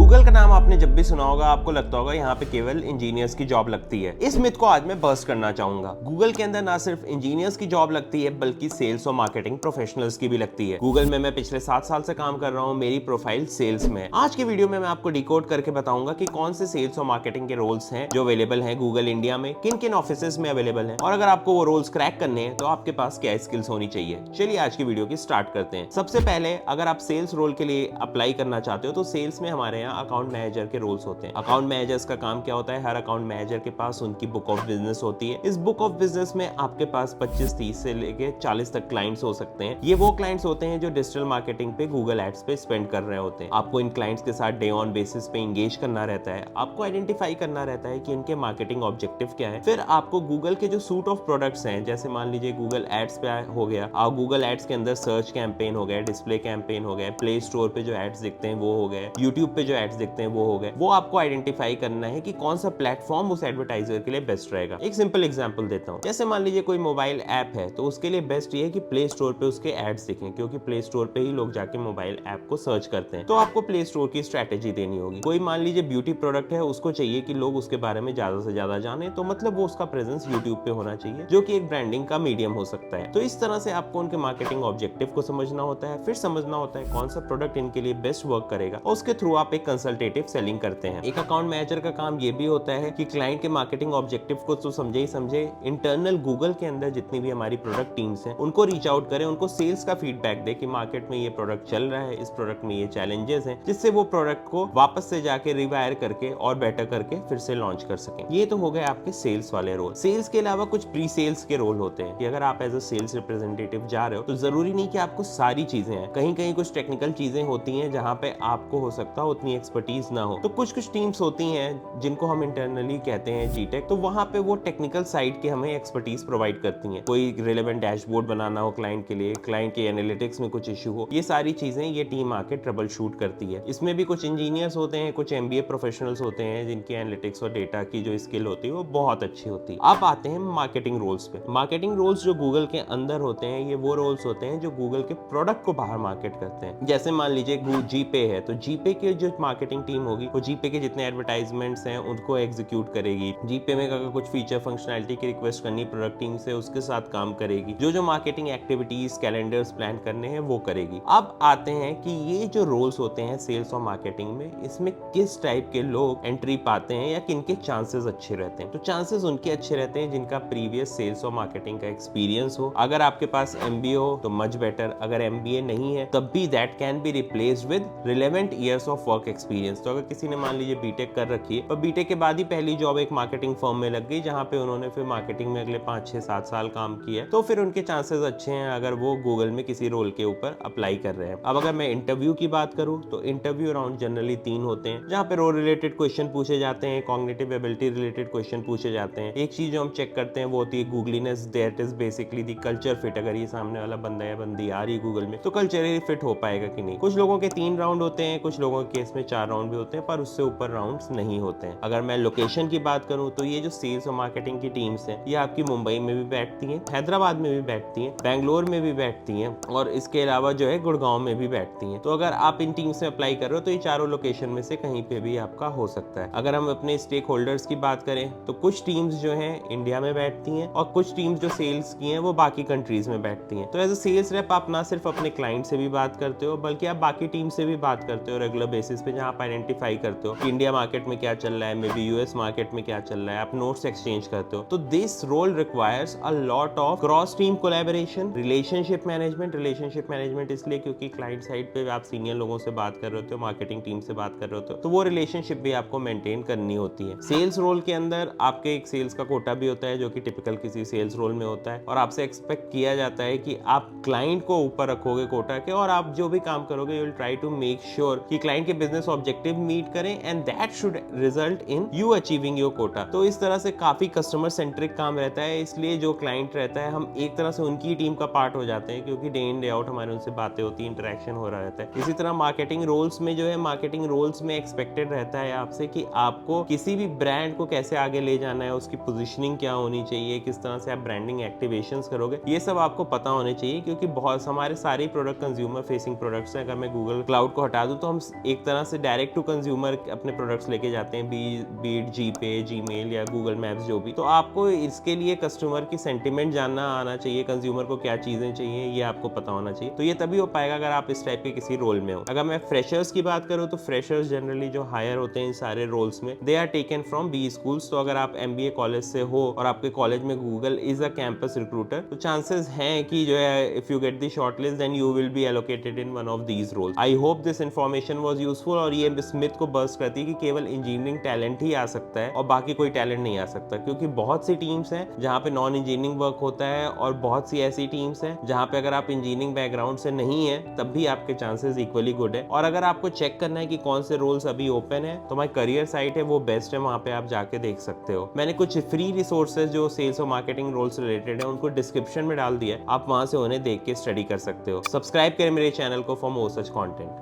Google का नाम आपने जब भी सुना होगा आपको लगता होगा यहाँ पे केवल इंजीनियर्स की जॉब लगती है। इस मिथ को आज मैं बर्स्ट करना चाहूंगा। गूगल के अंदर ना सिर्फ इंजीनियर्स की जॉब लगती है बल्कि सेल्स और मार्केटिंग प्रोफेशनल्स की भी लगती है। गूगल में मैं पिछले 7 साल से काम कर रहा हूँ, मेरी प्रोफाइल सेल्स में है। आज के वीडियो में मैं आपको डिकोड करके बताऊंगा कि कौन से सेल्स और मार्केटिंग के रोल्स हैं जो अवेलेबल हैं गूगल इंडिया में, किन किन ऑफिसेस में अवेलेबल हैं, और अगर आपको वो रोल्स क्रैक करने हैं तो आपके पास क्या स्किल्स होनी चाहिए। चलिए आज की वीडियो की स्टार्ट करते हैं। सबसे पहले अगर आप सेल्स रोल के लिए अप्लाई करना चाहते हो तो सेल्स में हमारे यहाँ अकाउंट मैनेजर के रोल्स होते हैं। अकाउंट मैनेजर्स का काम क्या होता है, हर अकाउंट मैनेजर के पास उनकी बुक ऑफ बिजनेस होती है। इस बुक ऑफ बिजनेस में आपके पास 25-30 से लेके 40 तक क्लाइंट्स हो सकते हैं। ये वो क्लाइंट्स होते हैं जो डिजिटल मार्केटिंग पे गूगल एड्स पे स्पेंड कर रहे होते हैं। आपको इन क्लाइंट्स के साथ डे ऑन बेसिस पे इंगेज करना रहता है। आपको आइडेंटिफाई करना रहता है कि इनके मार्केटिंग ऑब्जेक्टिव क्या है। फिर आपको गूगल के जो सूट ऑफ प्रोडक्ट्स हैं, जैसे मान लीजिए गूगल एड्स पे हो गया, आप गूगल एड्स के अंदर सर्च कैंपेन हो गया, डिस्प्ले कैंपेन हो गया, प्ले स्टोर पे जो एड्स दिखते हैं वो हो गए, यूट्यूब पे जो एड्स दिखते हैं वो हो गए। वो आपको आइडेंटिफाई करना है कि कौन सा प्लेटफॉर्म उस एडवर्टाइजर के लिए बेस्ट रहेगा। एक सिंपल एग्जांपल देता हूं, जैसे मान लीजिए कोई मोबाइल ऐप है तो उसके लिए बेस्ट ये है कि प्ले स्टोर पे उसके एड्स दिखें, क्योंकि प्ले स्टोर पे ही लोग जाके मोबाइल ऐप को सर्च करते हैं। तो आपको प्ले स्टोर की स्ट्रेटेजी देनी होगी। कोई मान लीजिए ब्यूटी प्रोडक्ट है, उसको चाहिए कि लोग उसके बारे में ज्यादा से ज्यादा जाने, तो मतलब वो उसका प्रेजेंस यूट्यूब पे होना चाहिए, जो कि एक ब्रांडिंग का मीडियम हो सकता है। तो इस तरह से आपको उनके मार्केटिंग ऑब्जेक्टिव को समझना होता है, फिर समझना होता है कौन सा प्रोडक्ट इनके लिए बेस्ट वर्क करेगा, और उसके थ्रू आप एक कंसल्टेटिव सेलिंग करते हैं। एक अकाउंट मैनेजर का काम ये भी होता है कि क्लाइंट के मार्केटिंग ऑब्जेक्टिव को तो समझे ही समझे, इंटरनल गूगल के अंदर जितनी भी हमारी प्रोडक्ट टीम्स हैं उनको रीच आउट करें, उनको सेल्स का फीडबैक दे कि मार्केट में ये प्रोडक्ट चल रहा है, इस प्रोडक्ट में ये चैलेंजेस हैं, जिससे वो प्रोडक्ट को वापस से जाके रिवायर करके और बेटर करके फिर से लॉन्च कर सकें। ये तो हो गए आपके सेल्स वाले रोल। सेल्स के अलावा कुछ प्री सेल्स के रोल होते हैं कि अगर आप एज अ सेल्स रिप्रेजेंटेटिव जा रहे हो तो जरूरी नहीं कि आपको सारी चीजें हैं, कहीं कहीं कुछ टेक्निकल चीजें होती हैं जहां पे आपको हो सकता है उतनी एक्सपर्टीज ना हो। तो कुछ कुछ टीम्स होती हैं जिनको हम इंटरनली कहते हैं जीटेक, तो वहां पे वो टेक्निकल साइड के हमें एक्सपर्टीज प्रोवाइड करती हैं। कोई रिलेवेंट डैशबोर्ड बनाना हो क्लाइंट के लिए, क्लाइंट के एनालिटिक्स में कुछ इशू हो, ये सारी चीजें ये टीम आके ट्रबल शूट करती है। इसमें भी कुछ इंजीनियर्स होते हैं, कुछ एमबीए प्रोफेशनल्स होते हैं जिनकी एनालिटिक्स और डेटा की जो स्किल होती है वो बहुत अच्छी होती है। अब आते हैं मार्केटिंग रोल्स पे। मार्केटिंग रोल्स जो गूगल के अंदर होते हैं, ये वो रोल्स होते हैं जो गूगल के प्रोडक्ट को बाहर मार्केट करते हैं। जैसे मान लीजिए जीपे है, तो जीपे की जो मार्केटिंग टीम होगी वो जीपे के जितने एडवर्टाइजमेंट्स हैं उनको एग्जीक्यूट करेगी। जीपे में अगर कुछ फीचर फंक्शनैलिटी की रिक्वेस्ट करनी प्रोडक्ट टीम से, उसके साथ काम करेगी। जो मार्केटिंग एक्टिविटीज कैलेंडर्स प्लान करने हैं वो करेगी। अब आते हैं कि ये जो रोल्स होते हैं सेल्स और मार्केटिंग में, इसमें किस टाइप के लोग एंट्री पाते हैं या किनके चांसेस अच्छे रहते हैं। तो चांसेस उनके अच्छे रहते हैं जिनका प्रीवियस सेल्स और मार्केटिंग का एक्सपीरियंस हो। अगर आपके पास एमबीए हो तो मच बेटर, अगर एमबीए नहीं है तब भी that can be replaced with relevant years of work experience. तो अगर किसी ने मान लीजिए बीटेक कर रखी है और बीटेक के बाद ही पहली जॉब एक मार्केटिंग फर्म में लग गई जहां पे उन्होंने फिर मार्केटिंग में अगले 5-6-7 साल काम किया, तो फिर उनके चांसेस अच्छे हैं अगर वो गूगल में किसी रोल के ऊपर अप्लाई कर रहे हैं। अब अगर मैं इंटरव्यू की बात करूं तो इंटरव्यू राउंड जनरली 3 होते हैं जहां पे रोल रिलेटेड क्वेश्चन पूछे जाते हैं, कॉग्निटिव एबिलिटी रिलेटेड क्वेश्चन पूछे जाते हैं। एक चीज जो हम चेक करते हैं वो होती है Googliness, that is basically the culture fit. अगर ये सामने वाला बंदा या बंदी आ रही है गूगल में तो कल्चरली फिट हो पाएगा कि नहीं। कुछ लोगों के 3 राउंड होते हैं, कुछ लोगों के केस में 4 राउंड भी होते हैं, पर उससे ऊपर राउंड्स नहीं होते हैं। अगर मैं लोकेशन की बात करूं तो ये जो सेल्स और मार्केटिंग की टीम्स हैं ये आपकी मुंबई में भी बैठती हैं, हैदराबाद में भी बैठती हैं, बैंगलोर में भी बैठती हैं, और इसके अलावा जो है गुड़गांव में भी बैठती हैं। तो अगर आप इन टीम से अप्लाई कर रहे हो तो ये चारों लोकेशन में से कहीं पे भी आपका हो सकता है। अगर हम अपने स्टेक होल्डर्स की बात करें तो कुछ टीम्स जो हैं इंडिया में बैठती हैं और कुछ टीम्स जो सेल्स की हैं वो बाकी कंट्रीज में बैठती हैं। तो एज अ सेल्स रेप आप ना सिर्फ अपने क्लाइंट से भी बात करते हो बल्कि आप बाकी टीम से भी बात करते हो रेगुलर बेसिस पे, जहां आप आइडेंटिफाई करते हो कि इंडिया मार्केट में क्या चल रहा है, मे बी यूएस मार्केट में क्या चल रहा है, आप नोट्स एक्सचेंज करते हो। तो this role requires a lot of cross team collaboration, relationship management इसलिए क्योंकि क्लाइंट साइड पे आप सीनियर लोगों से बात कर रहे होते हो, मार्केटिंग टीम से बात कर रहे होते हो, तो वो रिलेशनशिप भी आपको मेंटेन करनी होती है। सेल्स रोल के अंदर आपके एक सेल्स का कोटा भी होता है जो कि टिपिकल किसी सेल्स रोल में होता है, और आपसे एक्सपेक्ट किया जाता है कि आप क्लाइंट को ऊपर रखोगे कोटा के, और आप जो भी काम करोगे you will try to make sure कि क्लाइंट के बिजनेस ऑब्जेक्टिव मीट करें and that should result in you achieving your quota. तो इस तरह से काफी कस्टमर सेंट्रिक काम रहता है, इसलिए जो क्लाइंट रहता है हम एक तरह से उनकी टीम का पार्ट हो जाते हैं, क्योंकि डे इन डे आउट हमारे उनसे बातें होती है, इंटरेक्शन हो रहा रहता है। इसी तरह मार्केटिंग रोल्स में जो है, मार्केटिंग रोल्स में एक्सपेक्टेड रहता है आपसे कि आपको किसी भी ब्रांड को कैसे आगे ले जाना है, उसकी पोजीशनिंग क्या होनी चाहिए, किस तरह से आप ब्रांडिंग एक्टिवेशंस करोगे, ये सब आपको पता होने चाहिए। क्योंकि बहुत हमारे सारे प्रोडक्ट कंज्यूमर फेसिंग प्रोडक्ट्स हैं। अगर मैं गूगल क्लाउड को हटा दूं तो हम एक तरह से से डायरेक्ट टू कंज्यूमर अपने प्रोडक्ट्स लेके जाते हैं, बीट जीपे, जीमेल या गूगल मैप्स जो भी, तो आपको इसके लिए कस्टमर की सेंटिमेंट जानना आना चाहिए, कंज्यूमर को क्या चीजें चाहिए ये आपको पता होना चाहिए। तो ये तभी हो पाएगा अगर आप इस टाइप के किसी रोल में हो। अगर मैं फ्रेशर्स की बात करूँ तो फ्रेशर्स जनरली जो हायर होते हैं इन सारे रोल्स में, they are taken from B schools. तो अगर आप MBA कॉलेज से हो और आपके कॉलेज में Google is a campus recruiter, तो चांसेस हैं कि जो है if you get the shortlist then you will be allocated in one of these roles. I hope this information was useful और ये स्मिथ को बर्स्ट करती है कि केवल इंजीनियरिंग टैलेंट ही आ सकता है और बाकी कोई टैलेंट नहीं आ सकता, क्योंकि बहुत सी टीम्स हैं जहाँ पे नॉन इंजीनियरिंग वर्क होता है और बहुत सी ऐसी टीम्स हैं जहाँ पे अगर आप इंजीनियरिंग बैकग्राउंड से नहीं है तब भी आपके चांसेस इक्वली गुड है। और अगर आपको चेक करना है कि कौन से रोल्स अभी ओपन है तो माय करियर साइट है वो बेस्ट है, वहाँ पे आप जाके देख सकते हो। मैंने कुछ फ्री रिसोर्सेज जो सेल्स और मार्केटिंग रोल्स रिलेटेड है उनको डिस्क्रिप्शन में डाल दिया है, आप वहाँ से उन्हें देख के स्टडी कर सकते हो। सब्सक्राइब करें मेरे चैनल को फॉर मोर सच कंटेंट।